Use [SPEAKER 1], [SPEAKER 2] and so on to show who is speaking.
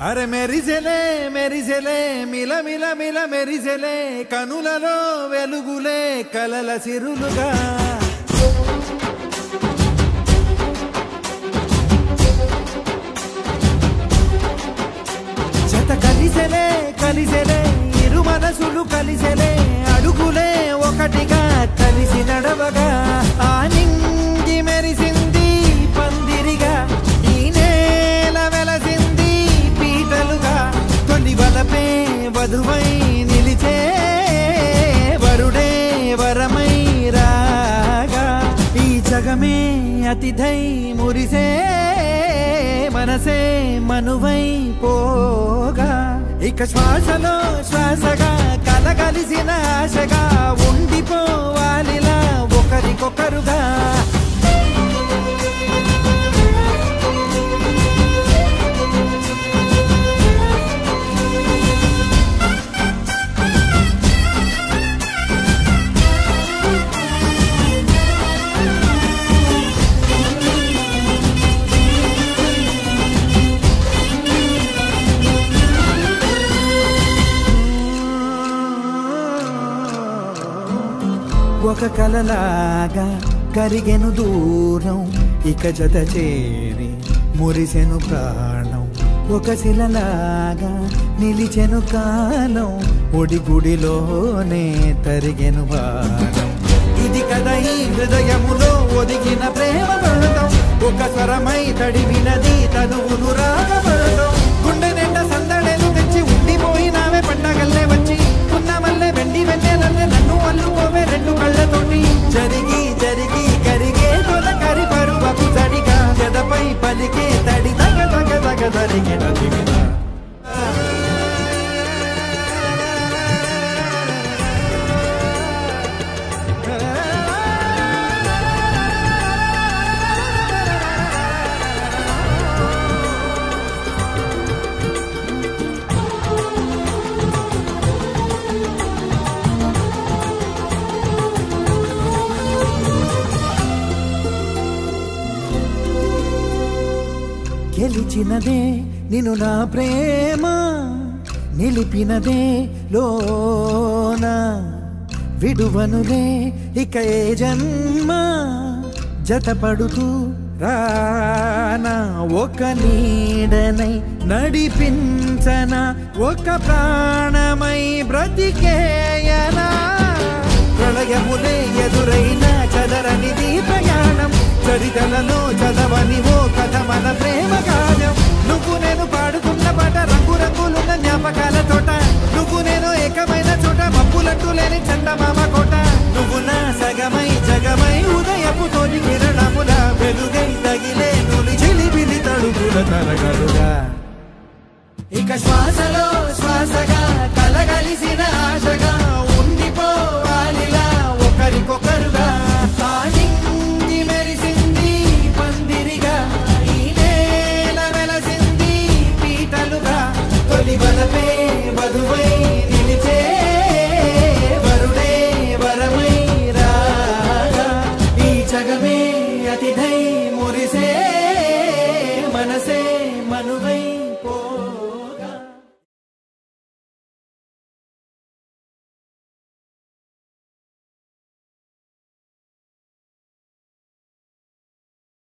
[SPEAKER 1] అరే మెరిసెలే మెరిసెలే మిల మిల మిల మెరిసెలే కనులలో వెలుగులే కలల సిరులుగా జత కలిసెలే కలిసెలే ఇరు మనసులు కలిసెలే అడుగులే ఒకటిగా కలిసి నడవగా ఆ నింగి మెరిసింది పందిరిగా ఈ నేల వెలసింది పీటలుగా తొలి వలపే వధువై నిలిచే వరుడే వరమై రాగా ఈ జగమే అతిథై మురిసే మనసే మనువై పోగా ఇక శ్వాసలో శ్వాసగా కలగలిసిన ఆశగా ఉండిపోవాలిలా ఒకరికొకరుగా ఒక కలలాగా కరిగెను దూరం ఇక జత చేరి మురిసెను ప్రాణం ఒక శిలలాగా నిలిచెను కాలం ఒడిగుడిలోనే తరిగెను వారం ఇది కదా ఈ హృదయములో ఒదిగిన ప్రేమ పడతాం ఒక స్వరమై తడివినది తనువును రాగపడతాం గుండె నిండా సందడేలు తెచ్చి ఉండిపోయినావే పండగల్లే వచ్చి ఉన్నమల్లే వెండి వెన్నెలల్లే నన్ను అల్లుకోవే రెండు కళ్ళతోటి జరిగి జరిగి కరిగే తొల కరి పరువపు తడిగా గదపై పలికే తడి తగ తగ తగ తరిగిన దివిన గెలిచినదే నిన్ను నా ప్రేమ నిలిపినదే లోన విడువనులే ఇక ఏ జన్మ జతపడుతూ రానా ఒక నీడనై నడిపించనా ఒక ప్రాణమై బ్రతికేయనా ప్రళయములే ఎదురైన చదరనిది ప్రయాణం చరితలలో చదవని ఓ కథ మన ప్రేమ గానం నువ్వు నేను పాడుకున్న పాట రంగు రంగులున్న జ్ఞాపకాల తోట నువ్వు నేను ఏకమైన చోట మబ్బులట్టు లేని చందమామ కోట నువ్వు నా సగమై జగమై ఉదయపు తోటి కిరణముల వెలుగై తగిలే నులి చిలిపిలి తడుగుల తరగలుగా ఇక శ్వాసలో శ్వాసగా కలగలిసిన ఆశగా